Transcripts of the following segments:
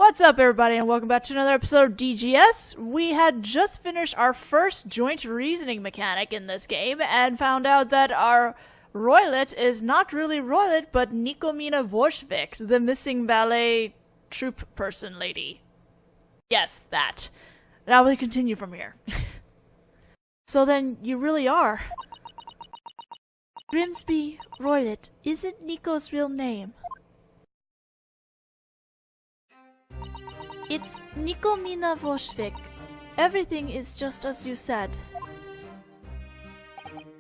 What's up, everybody, and welcome back to another episode of DGS. We had just finished our first joint reasoning mechanic in this game and found out that our Roylet is not really Roylet, but Nikomina Vorshvik, the missing ballet troupe person lady. Yes, that. Now we continue from here. So then, you really are. Grimsby Roylet isn't Nico's real name. It's Nikomina Vorshvik. Everything is just as you said.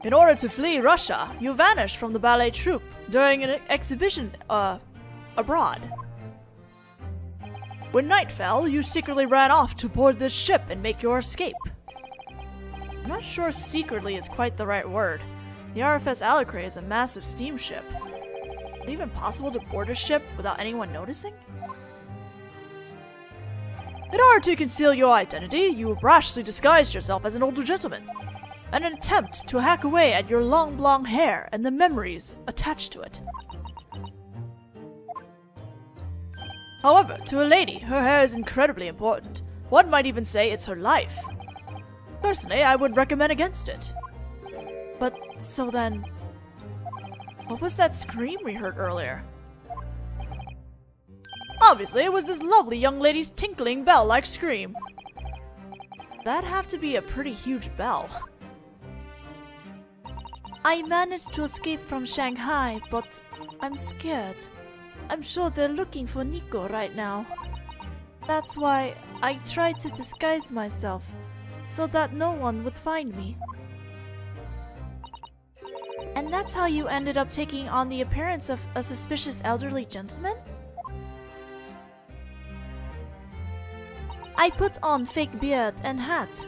In order to flee Russia, you vanished from the ballet troupe during an exhibition, abroad. When night fell, you secretly ran off to board this ship and make your escape. I'm not sure secretly is quite the right word. The RFS Alacre is a massive steamship. Is it even possible to board a ship without anyone noticing? In order to conceal your identity, you rashly disguised yourself as an older gentleman. An attempt to hack away at your long blonde hair and the memories attached to it. However, to a lady, her hair is incredibly important. One might even say it's her life. Personally, I would recommend against it. But, so then... what was that scream we heard earlier? Obviously, it was this lovely young lady's tinkling bell-like scream. That'd have to be a pretty huge bell. I managed to escape from Shanghai, but I'm scared. I'm sure they're looking for Nico right now. That's why I tried to disguise myself, so that no one would find me. And that's how you ended up taking on the appearance of a suspicious elderly gentleman? I put on fake beard and hat,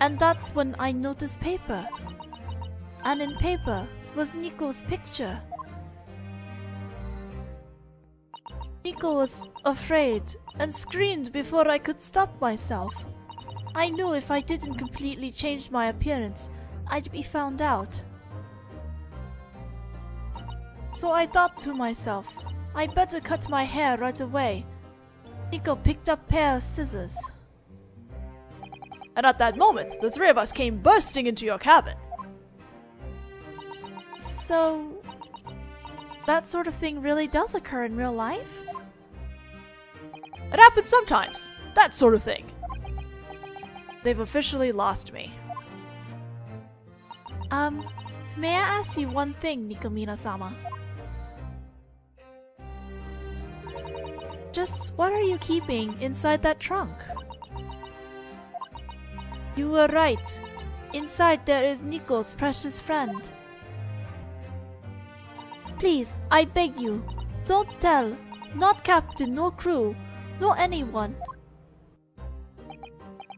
and that's when I noticed paper. And in paper was Nico's picture. Nico was afraid and screamed before I could stop myself. I knew if I didn't completely change my appearance, I'd be found out. So I thought to myself, I better cut my hair right away. Nico picked up a pair of scissors. And at that moment, the three of us came bursting into your cabin. So... that sort of thing really does occur in real life? It happens sometimes. That sort of thing. They've officially lost me. May I ask you one thing, Nikomina-sama? Just what are you keeping inside that trunk? You were right. Inside there is Nico's precious friend. Please, I beg you, don't tell. Not captain, no crew, no anyone.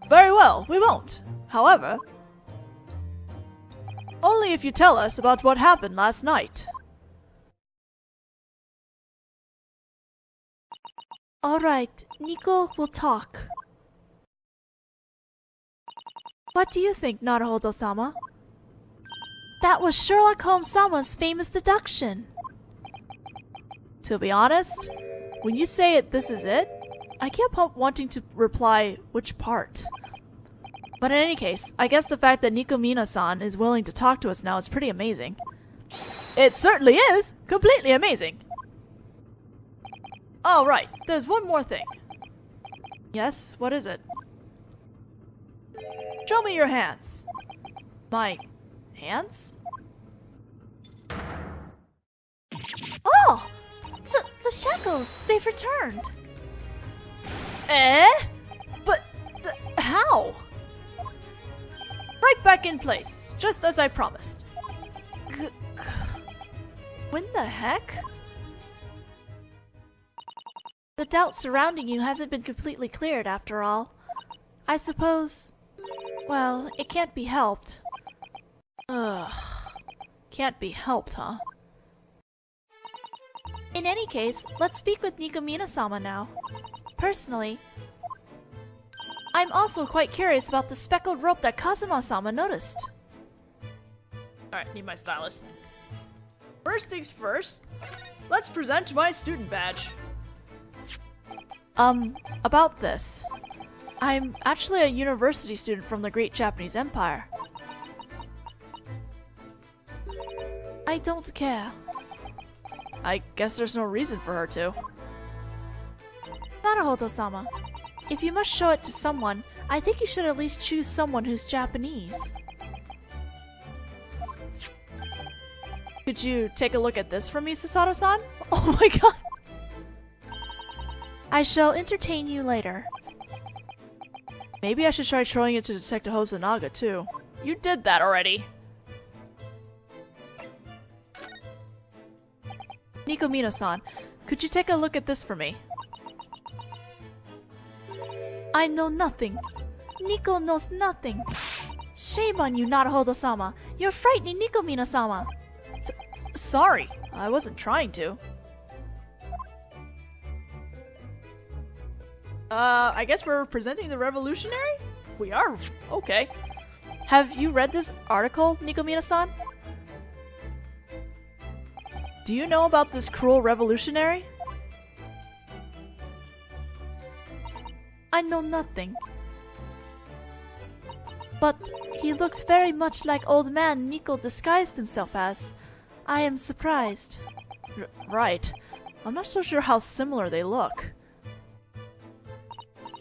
Very well, we won't. However, only if you tell us about what happened last night. Alright, Nico will talk. What do you think, Naruhodo-sama? That was Sherlock Holmes-sama's famous deduction. To be honest, when you say it, this is it, I kept wanting to reply, which part? But in any case, I guess the fact that Nikomina-san is willing to talk to us now is pretty amazing. It certainly is! Completely amazing! Oh, right. There's one more thing. Yes? What is it? Show me your hands. My hands? Oh! The shackles! They've returned! Eh? But how? Right back in place, just as I promised. When the heck? The doubt surrounding you hasn't been completely cleared after all. I suppose... well, it can't be helped. Ugh. Can't be helped, huh? In any case, let's speak with Nikomina-sama now. Personally, I'm also quite curious about the speckled rope that Kazuma-sama noticed. Alright, need my stylus. First things first, let's present my student badge. About this. I'm actually a university student from the Great Japanese Empire. I don't care. I guess there's no reason for her to. Naruhodo-sama. If you must show it to someone, I think you should at least choose someone who's Japanese. Could you take a look at this for me, Susato-san? Oh my god! I shall entertain you later. Maybe I should try showing it to Detective Hosonaga too. You did that already! Nikomino-san, could you take a look at this for me? I know nothing. Nico knows nothing. Shame on you, Naruhodo-sama. You're frightening Nikomino-sama. Sorry, I wasn't trying to. I guess we're presenting the revolutionary? We are? Okay. Have you read this article, Nikomino-san? Do you know about this cruel revolutionary? I know nothing. But he looks very much like old man Nico disguised himself as. I am surprised. Right. I'm not so sure how similar they look.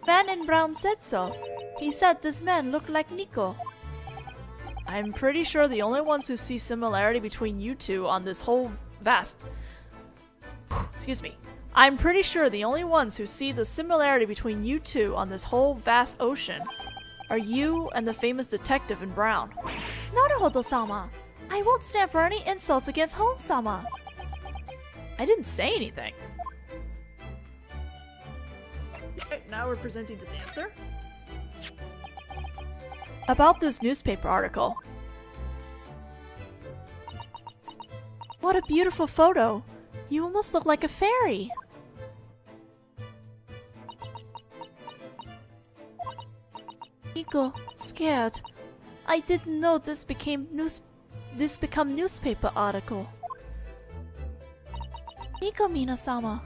Man in brown said so. He said this man looked like Nico. I'm pretty sure the only ones who see similarity between you two on this whole vast... Excuse me. I'm pretty sure the only ones who see the similarity between you two on this whole vast ocean are you and the famous detective in brown. Naruhodo-sama! I won't stand for any insults against Home-sama! I didn't say anything. Okay, now we're presenting the dancer. About this newspaper article. What a beautiful photo! You almost look like a fairy! Nico, scared. I didn't know this become newspaper article. Nikomino-sama.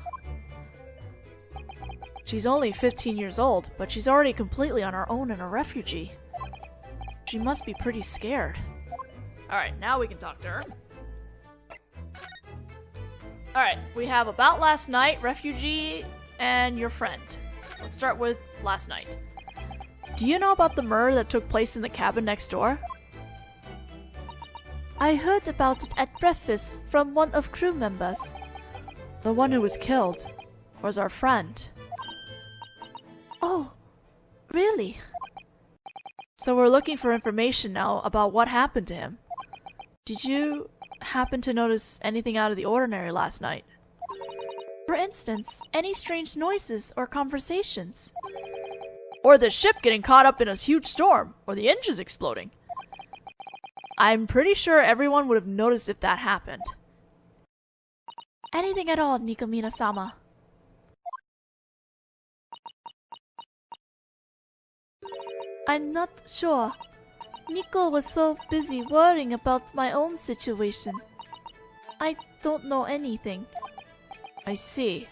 She's only 15 years old, but she's already completely on her own and a refugee. She must be pretty scared. Alright, now we can talk to her. Alright, we have about last night, refugee, and your friend. Let's start with last night. Do you know about the murder that took place in the cabin next door? I heard about it at breakfast from one of crew members. The one who was killed was our friend. Oh, really? So we're looking for information now about what happened to him. Did you happen to notice anything out of the ordinary last night? For instance, any strange noises or conversations? Or the ship getting caught up in a huge storm, or the engines exploding. I'm pretty sure everyone would have noticed if that happened. Anything at all, Nikomino-sama. I'm not sure. Nico was so busy worrying about my own situation. I don't know anything. I see.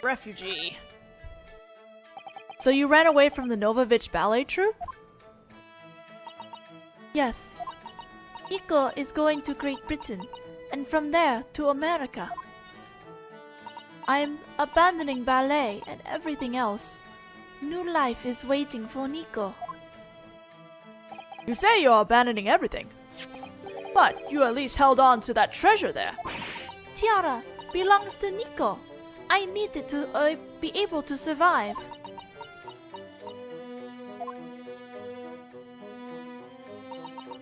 Refugee. So you ran away from the Novovich ballet troupe? Yes. Nico is going to Great Britain, and from there to America. I'm abandoning ballet and everything else. New life is waiting for Nico. You say you're abandoning everything, but you at least held on to that treasure there. Tiara belongs to Nico. I need it to be able to survive.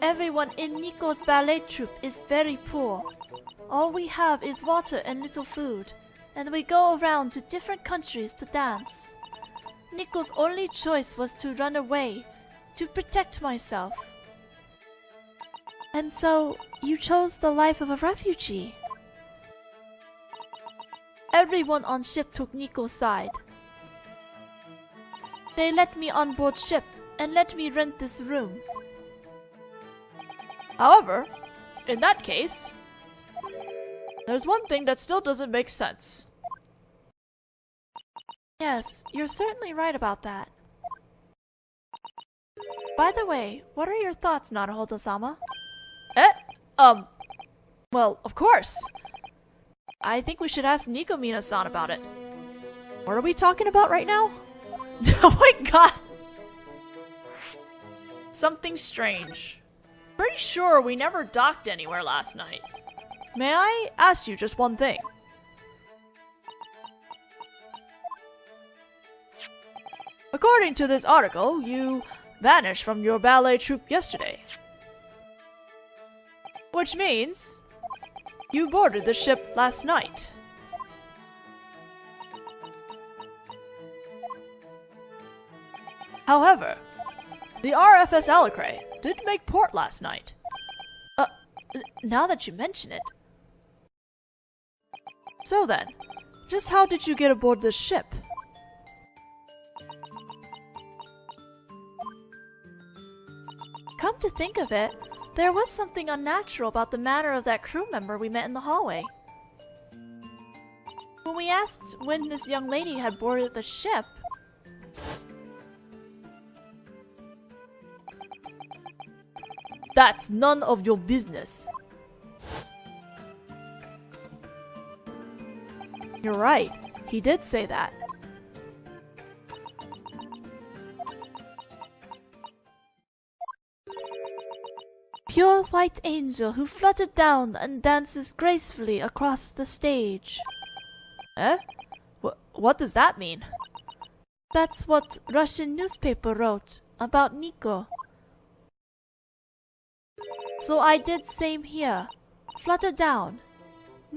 Everyone in Nico's ballet troupe is very poor. All we have is water and little food, and we go around to different countries to dance. Nico's only choice was to run away, to protect myself. And so, you chose the life of a refugee. Everyone on ship took Nico's side. They let me on board ship and let me rent this room. However, in that case, there's one thing that still doesn't make sense. Yes, you're certainly right about that. By the way, what are your thoughts, Naruhodo-sama? Well, of course. I think we should ask Nikomina-san about it. What are we talking about right now? Oh my god! Something strange. Pretty sure we never docked anywhere last night. May I ask you just one thing? According to this article, you vanished from your ballet troupe yesterday. Which means you boarded the ship last night. However, the RFS Alacre did make port last night. Now that you mention it. So then, just how did you get aboard this ship? Come to think of it, there was something unnatural about the manner of that crew member we met in the hallway. When we asked when this young lady had boarded the ship, that's none of your business. You're right, he did say that. Pure white angel who fluttered down and dances gracefully across the stage. Eh? What does that mean? That's what Russian newspaper wrote about Nico. So I did same here. Flutter down.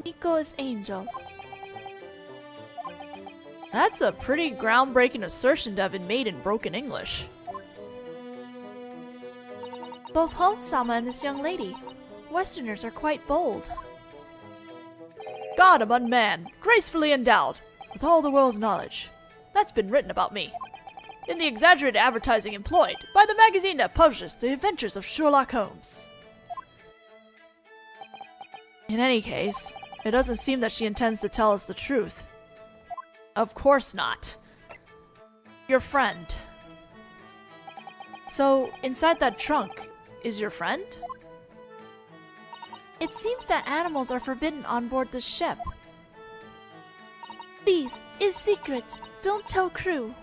Nico is angel. That's a pretty groundbreaking assertion to have been made in broken English. Both Home-sama and this young lady. Westerners are quite bold. God among man, gracefully endowed, with all the world's knowledge. That's been written about me. In the exaggerated advertising employed by the magazine that publishes the adventures of Sherlock Holmes. In any case, it doesn't seem that she intends to tell us the truth. Of course not. Your friend. So, inside that trunk, is your friend? It seems that animals are forbidden on board the ship. Please, it's secret. Don't tell crew.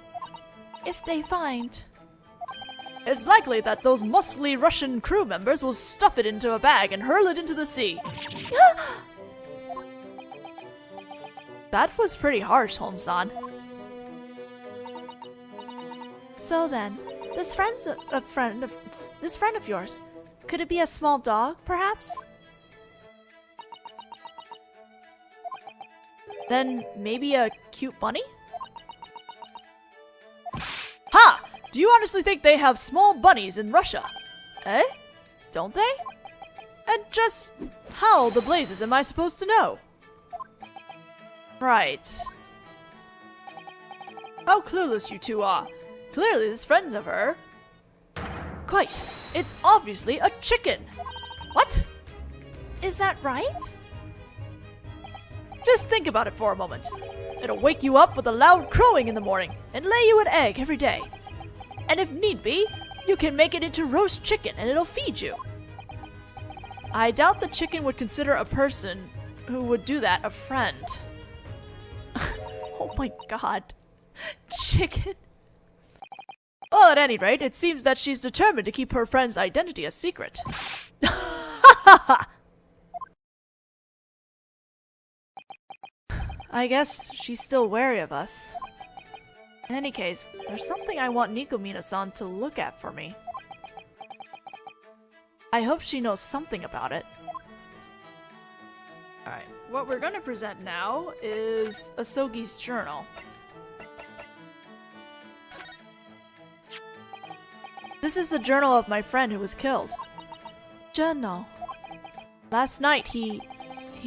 If they find... It's likely that those muscly Russian crew members will stuff it into a bag and hurl it into the sea. That was pretty harsh, Holmes-san. So then, this friend of yours, could it be a small dog, perhaps? Then maybe a cute bunny? Ha! Do you honestly think they have small bunnies in Russia? Eh? Don't they? And just how the blazes am I supposed to know? Right. How clueless you two are. Clearly this friend's of her. Quite. It's obviously a chicken. What? Is that right? Just think about it for a moment. It'll wake you up with a loud crowing in the morning and lay you an egg every day. And if need be, you can make it into roast chicken and it'll feed you. I doubt the chicken would consider a person who would do that a friend. Oh my god. Chicken. Well, at any rate, it seems that she's determined to keep her friend's identity a secret. I guess she's still wary of us. In any case, there's something I want Nikomina-san to look at for me. I hope she knows something about it. Alright, what we're gonna present now is Asogi's journal. This is the journal of my friend who was killed. Journal. Last night he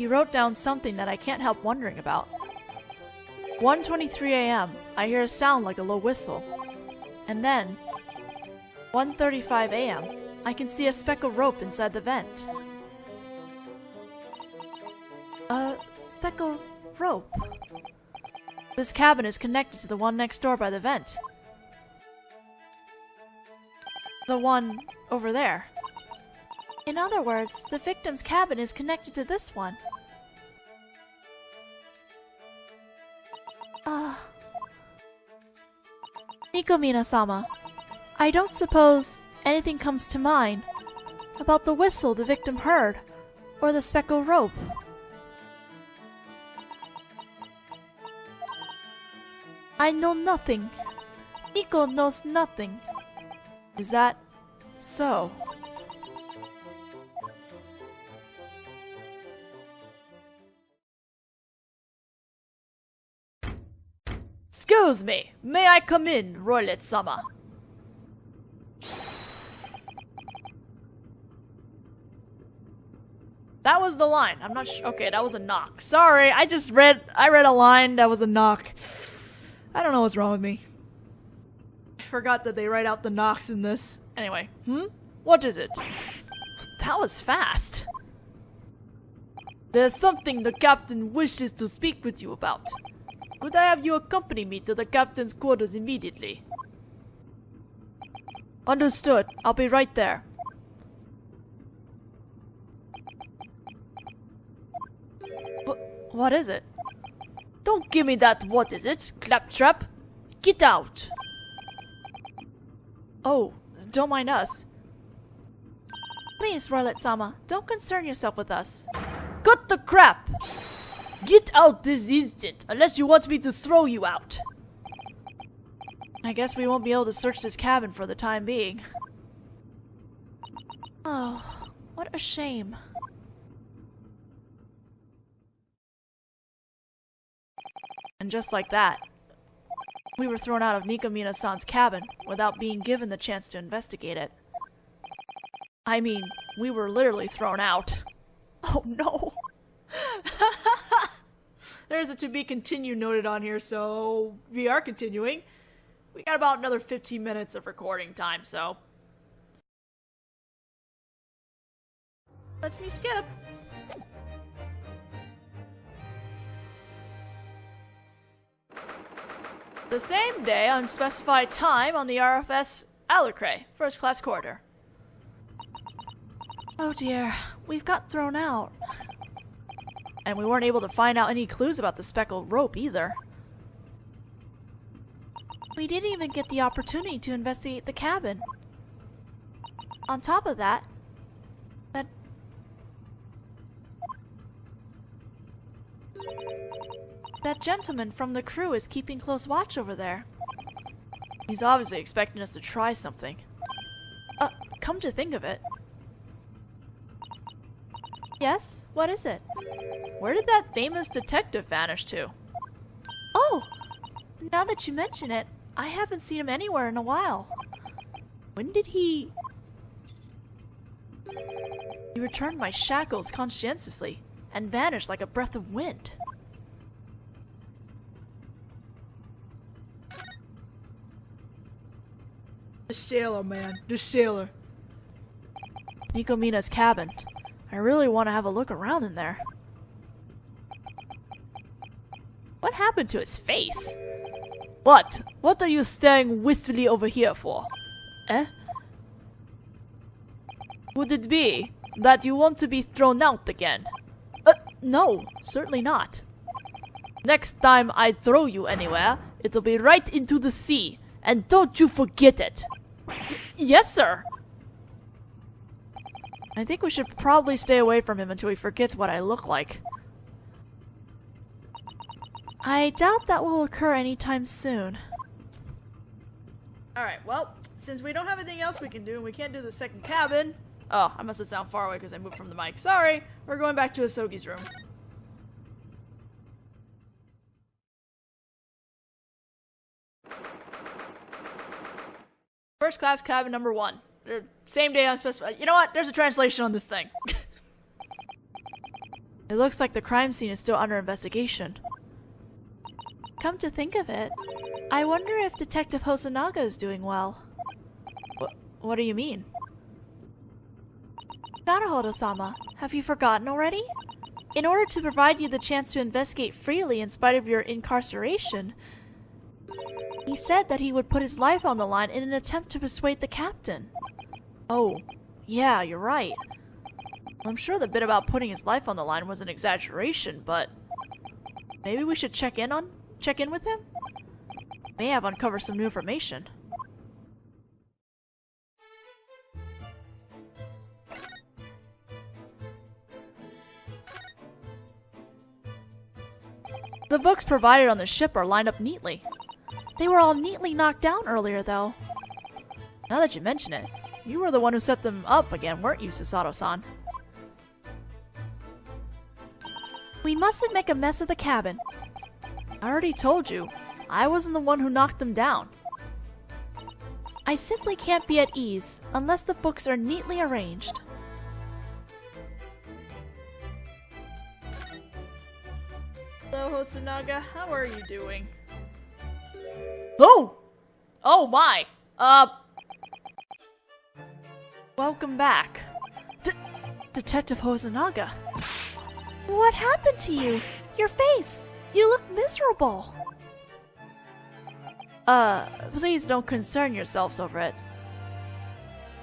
wrote down something that I can't help wondering about. 1:23 a.m. I hear a sound like a low whistle. And then, 1:35 a.m. I can see a speck of rope inside the vent. A speck of rope? This cabin is connected to the one next door by the vent. The one over there. In other words, the victim's cabin is connected to this one. Nikomina-sama, I don't suppose anything comes to mind about the whistle the victim heard, or the speckled rope. I know nothing. Nico knows nothing. Is that so? Excuse me, may I come in, Roilet-sama? That was the line. I'm not sure. Okay, that was a knock. Sorry, I read a line that was a knock. I don't know what's wrong with me. I forgot that they write out the knocks in this. Anyway, what is it? That was fast. There's something the captain wishes to speak with you about. Could I have you accompany me to the captain's quarters immediately? Understood. I'll be right there. What is it? Don't give me that what is it, claptrap. Get out. Oh, don't mind us. Please, Roilet-sama, don't concern yourself with us. Cut the crap! Get out this instant, unless you want me to throw you out. I guess we won't be able to search this cabin for the time being. Oh, what a shame. And just like that, we were thrown out of Nikomina-san's cabin without being given the chance to investigate it. I mean, we were literally thrown out. Oh no! There's a to be continued noted on here, so we are continuing. We got about another 15 minutes of recording time, so let's me skip. The same day, unspecified time on the RFS Alucre, first class quarter. Oh dear, we've got thrown out. And we weren't able to find out any clues about the speckled rope either. We didn't even get the opportunity to investigate the cabin. On top of that, that gentleman from the crew is keeping close watch over there. He's obviously expecting us to try something. Come to think of it. Yes? What is it? Where did that famous detective vanish to? Oh! Now that you mention it, I haven't seen him anywhere in a while. When did he... He returned my shackles conscientiously and vanished like a breath of wind. The sailor, man. The sailor. Nikomina's cabin. I really want to have a look around in there. What happened to his face? What? What are you staring wistfully over here for? Eh? Would it be that you want to be thrown out again? No, certainly not. Next time I throw you anywhere, it'll be right into the sea, and don't you forget it. Yes, sir. I think we should probably stay away from him until he forgets what I look like. I doubt that will occur anytime soon. Alright, well, since we don't have anything else we can do and we can't do the second cabin... Oh, I must have sounded far away because I moved from the mic. Sorry, we're going back to Asogi's room. First class cabin number 1. Same day unspecified. You know what? There's a translation on this thing. It looks like the crime scene is still under investigation. Come to think of it, I wonder if Detective Hosonaga is doing well. What do you mean? Naruhodo-sama, have you forgotten already? In order to provide you the chance to investigate freely in spite of your incarceration, he said that he would put his life on the line in an attempt to persuade the captain. Oh, yeah, you're right. I'm sure the bit about putting his life on the line was an exaggeration, but maybe we should check in with him? May have uncovered some new information. The books provided on the ship are lined up neatly. They were all neatly knocked down earlier, though. Now that you mention it, you were the one who set them up again, weren't you, Susato-san? We mustn't make a mess of the cabin. I already told you, I wasn't the one who knocked them down. I simply can't be at ease unless the books are neatly arranged. Hello, Hosonaga. How are you doing? Oh! Oh my! Welcome back. Detective Hosonaga. What happened to you? Your face! You look miserable! Please don't concern yourselves over it.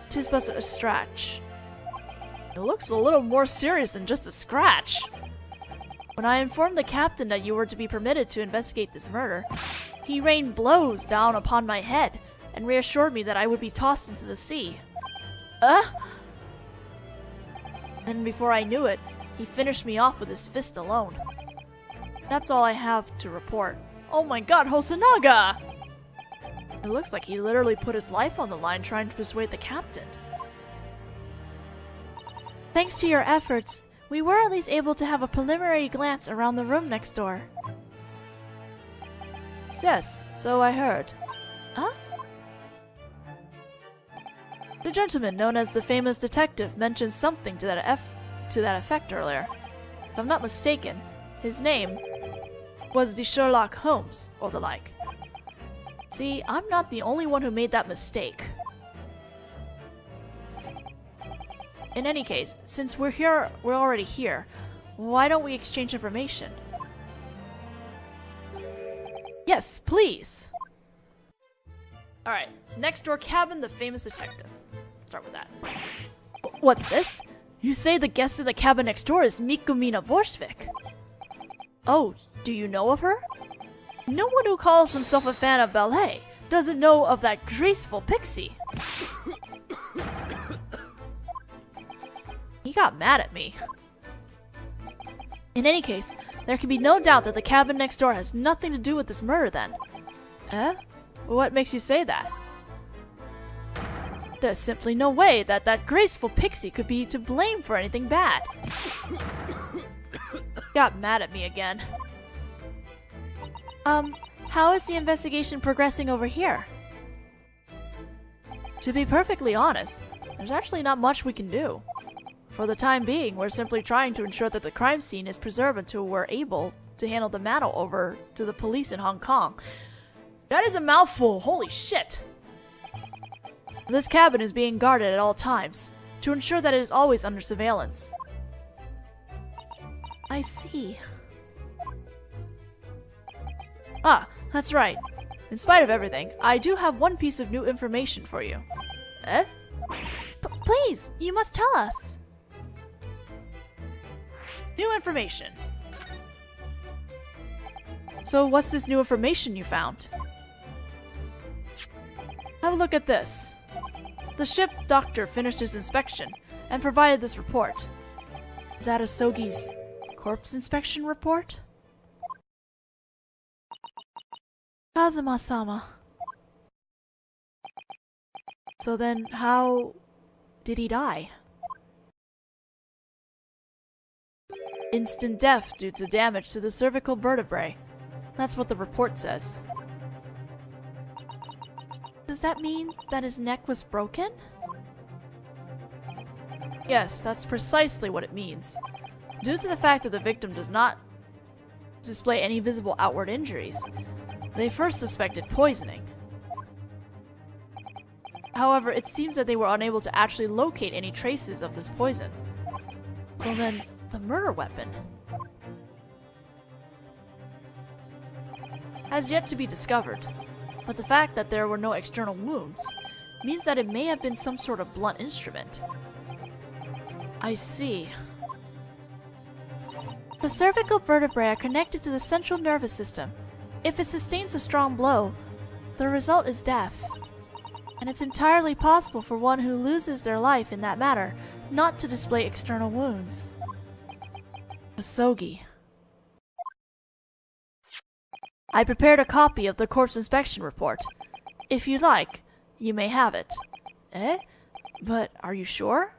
'Tis but a scratch. It looks a little more serious than just a scratch. When I informed the captain that you were to be permitted to investigate this murder, he rained blows down upon my head and reassured me that I would be tossed into the sea. Then before I knew it, he finished me off with his fist alone. That's all I have to report. Oh my god, Hosonaga! It looks like he literally put his life on the line trying to persuade the captain. Thanks to your efforts, we were at least able to have a preliminary glance around the room next door. Yes, so I heard. Huh? The gentleman known as the famous detective mentioned something to that effect earlier. If I'm not mistaken, his name was the Sherlock Holmes, or the like. See, I'm not the only one who made that mistake. In any case, since we're already here, why don't we exchange information? Yes, please! Alright, next door cabin, the famous detective. Let's start with that. What's this? You say the guest in the cabin next door is Mikumina Vorsvik. Oh, do you know of her? No one who calls himself a fan of ballet doesn't know of that graceful pixie. He got mad at me. In any case, there can be no doubt that the cabin next door has nothing to do with this murder then. Eh? What makes you say that? There's simply no way that that graceful pixie could be to blame for anything bad. Got mad at me again. How is the investigation progressing over here? To be perfectly honest, there's actually not much we can do. For the time being, we're simply trying to ensure that the crime scene is preserved until we're able to handle the matter over to the police in Hong Kong. That is a mouthful, holy shit! This cabin is being guarded at all times, to ensure that it is always under surveillance. I see. Ah, that's right. In spite of everything, I do have one piece of new information for you. Eh? Please, you must tell us. New information. So what's this new information you found? Have a look at this. The ship doctor finished his inspection and provided this report. Is that Asogi's corpse inspection report? Kazuma-sama. So then, how did he die? Instant death due to damage to the cervical vertebrae. That's what the report says. Does that mean that his neck was broken? Yes, that's precisely what it means. Due to the fact that the victim does not display any visible outward injuries, they first suspected poisoning. However, it seems that they were unable to actually locate any traces of this poison. So then, the murder weapon. has yet to be discovered, but the fact that there were no external wounds means that it may have been some sort of blunt instrument. I see. The cervical vertebrae are connected to the central nervous system. If it sustains a strong blow, the result is death. And it's entirely possible for one who loses their life in that manner not to display external wounds. Asogi. I prepared a copy of the corpse inspection report. If you like, you may have it. Eh? But are you sure?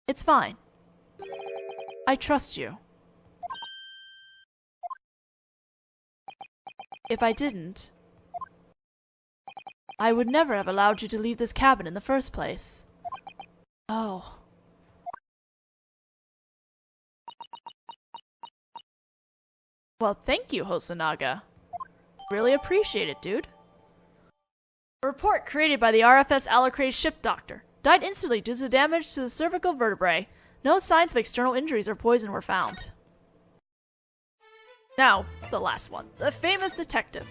It's fine. I trust you. If I didn't, I would never have allowed you to leave this cabin in the first place. Oh. Well, thank you, Hosonaga. Really appreciate it, dude. A report created by the RFS Alacraze ship doctor. Died instantly due to damage to the cervical vertebrae. No signs of external injuries or poison were found. Now, the last one. The famous detective.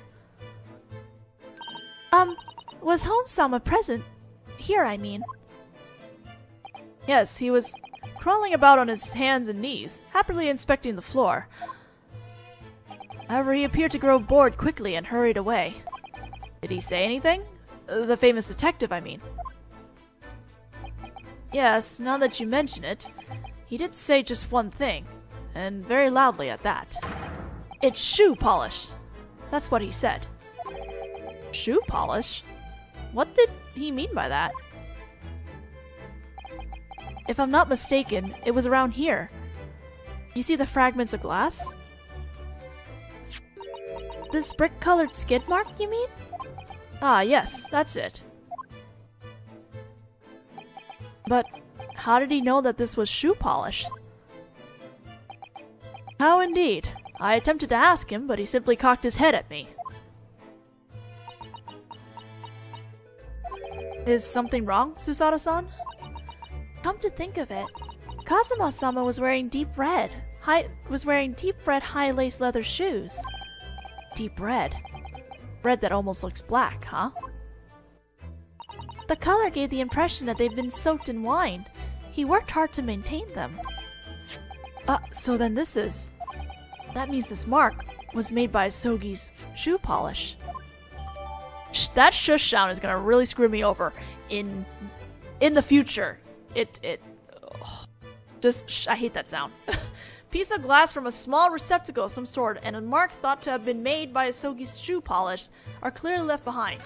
Was Home-sama present? Here, I mean. Yes, he was crawling about on his hands and knees, happily inspecting the floor. However, he appeared to grow bored quickly and hurried away. Did he say anything? The famous detective, I mean. Yes, now that you mention it, he did say just one thing, and very loudly at that. It's shoe polish. That's what he said. Shoe polish? What did he mean by that? If I'm not mistaken, it was around here. You see the fragments of glass? This brick-colored skid mark, you mean? Ah, yes, that's it. But how did he know that this was shoe polish? How indeed. I attempted to ask him, but he simply cocked his head at me. Is something wrong, Susato-san? Come to think of it, Kazuma-sama was wearing deep red high-lace leather shoes. Deep red. Red that almost looks black, huh? The color gave the impression that they've been soaked in wine. He worked hard to maintain them. So then this is... That means this mark was made by Asogi's shoe polish. That shush sound is gonna really screw me over in the future. I hate that sound. Piece of glass from a small receptacle of some sort and a mark thought to have been made by Asogi's shoe polish are clearly left behind.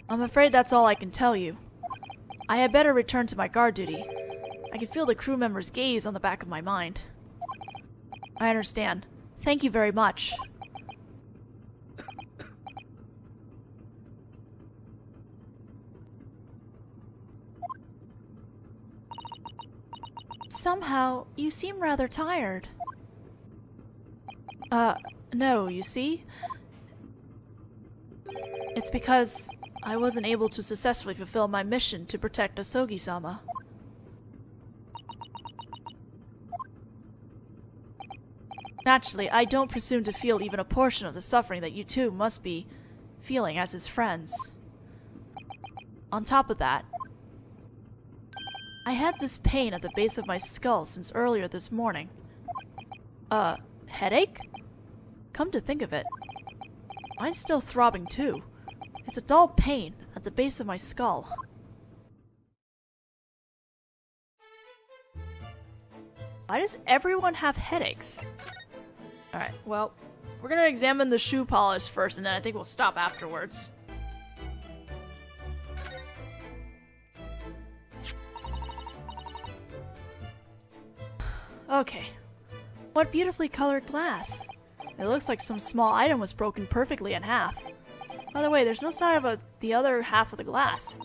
I'm afraid that's all I can tell you. I had better return to my guard duty. I can feel the crew member's gaze on the back of my mind. I understand. Thank you very much. Somehow, you seem rather tired. No, you see? It's because I wasn't able to successfully fulfill my mission to protect Asogi-sama. Naturally, I don't presume to feel even a portion of the suffering that you two must be feeling as his friends. On top of that, I had this pain at the base of my skull since earlier this morning. Headache? Come to think of it, mine's still throbbing too. It's a dull pain at the base of my skull. Why does everyone have headaches? Alright, well, we're gonna examine the shoe polish first, and then I think we'll stop afterwards. Okay. What beautifully colored glass. It looks like some small item was broken perfectly in half. By the way, there's no sign of the other half of the glass.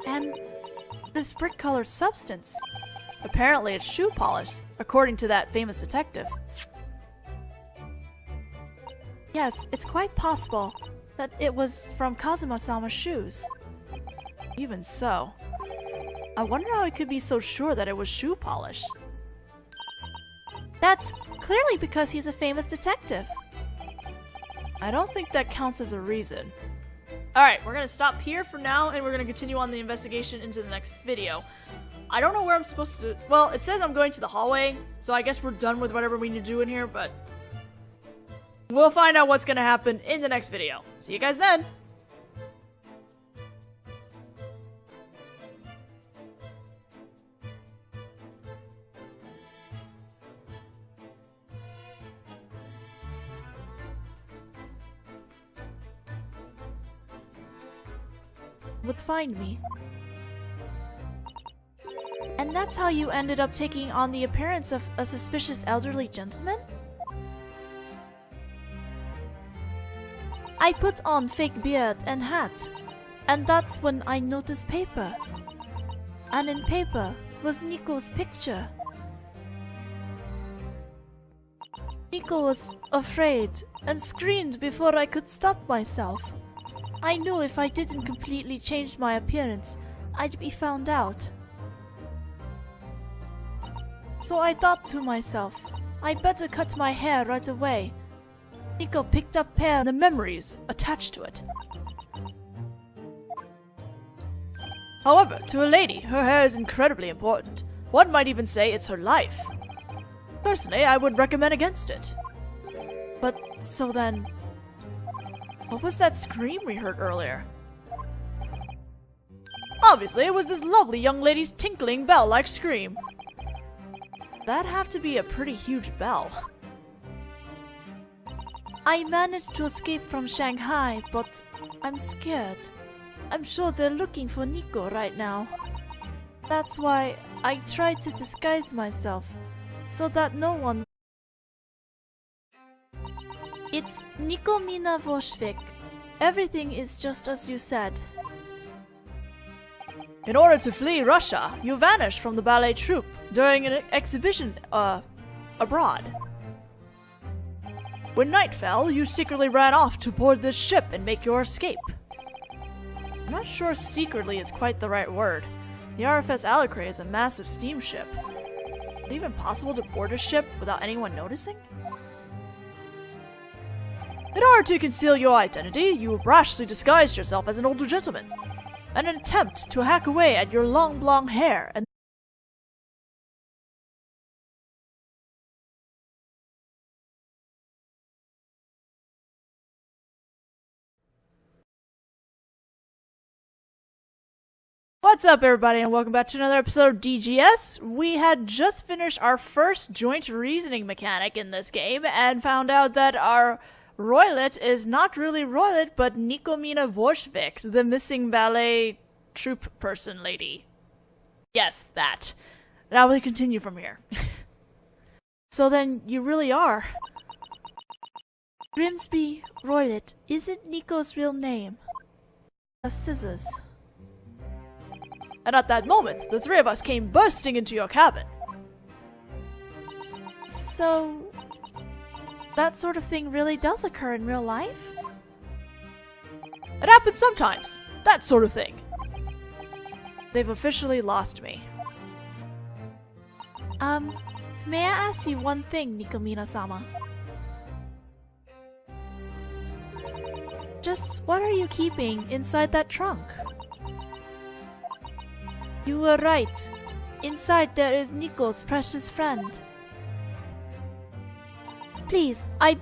And this brick-colored substance. Apparently it's shoe polish, according to that famous detective. Yes, it's quite possible that it was from Kazuma-sama's shoes. Even so, I wonder how he could be so sure that it was shoe polish. That's clearly because he's a famous detective. I don't think that counts as a reason. Alright, we're gonna stop here for now, and we're gonna continue on the investigation into the next video. I don't know where I'm supposed to... Well, it says I'm going to the hallway, so I guess we're done with whatever we need to do in here, but... we'll find out what's gonna happen in the next video. See you guys then! Would find me. And that's how you ended up taking on the appearance of a suspicious elderly gentleman? I put on fake beard and hat, and that's when I noticed paper. And in paper was Nico's picture. Nico was afraid and screamed before I could stop myself. I knew if I didn't completely change my appearance, I'd be found out. So I thought to myself, I better cut my hair right away. Nico picked up hair and the memories attached to it. However, to a lady, her hair is incredibly important. One might even say it's her life. Personally, I would recommend against it. But, so then... what was that scream we heard earlier? Obviously, it was this lovely young lady's tinkling bell-like scream. That'd have to be a pretty huge bell. I managed to escape from Shanghai, but I'm scared. I'm sure they're looking for Nico right now. That's why I tried to disguise myself, so that no one... It's Nico Mina Voshvik. Everything is just as you said. In order to flee Russia, you vanished from the ballet troupe during an exhibition, abroad. When night fell, you secretly ran off to board this ship and make your escape. I'm not sure secretly is quite the right word. The RFS Alacre is a massive steamship. Is it even possible to board a ship without anyone noticing? In order to conceal your identity, you rashly disguised yourself as an older gentleman. An attempt to hack away at your long blonde hair and... What's up, everybody, and welcome back to another episode of DGS. We had just finished our first joint reasoning mechanic in this game and found out that our Roylet is not really Roylet, but Nikomina Vorshvik, the missing ballet troupe person lady. Yes, that. Now we continue from here. So then, you really are. Grimsby Roylet isn't Nico's real name. A scissors. And at that moment, the three of us came bursting into your cabin. So... that sort of thing really does occur in real life? It happens sometimes. That sort of thing. They've officially lost me. May I ask you one thing, Nikomina-sama? Just what are you keeping inside that trunk? You were right. Inside there is Nico's precious friend. Please, I